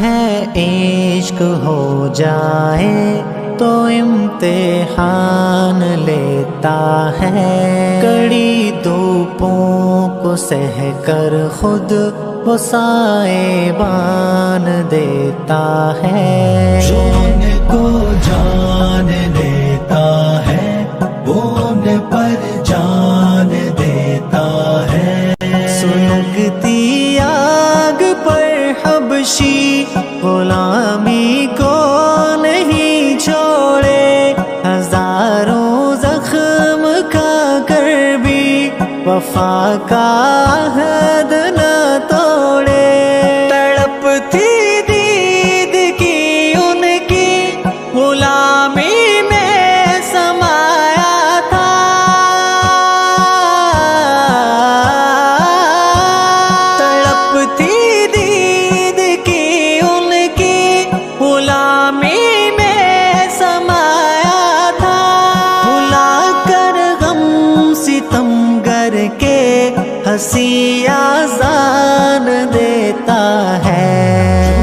ہے عشق ہو جائے تو امتحان لیتا ہے، کڑی دھوپوں کو سہ کر خود وہ سائبان دیتا ہے، جون کو جان دیتا ہے، بون پر جان دیتا ہے، سلگتی آگ پر حبشی غلامی کو نہیں چھوڑے، ہزاروں زخم کھا کر بھی وفا کا عہد نہ توڑے، تڑپتی دید کی ان کی غلامی میں سمایا تھا، تڑپتی دید کی ان کی غلامی میں سمایا تھا، بھلا کر غم ستم گر کے ہنسی آزان دیتا ہے۔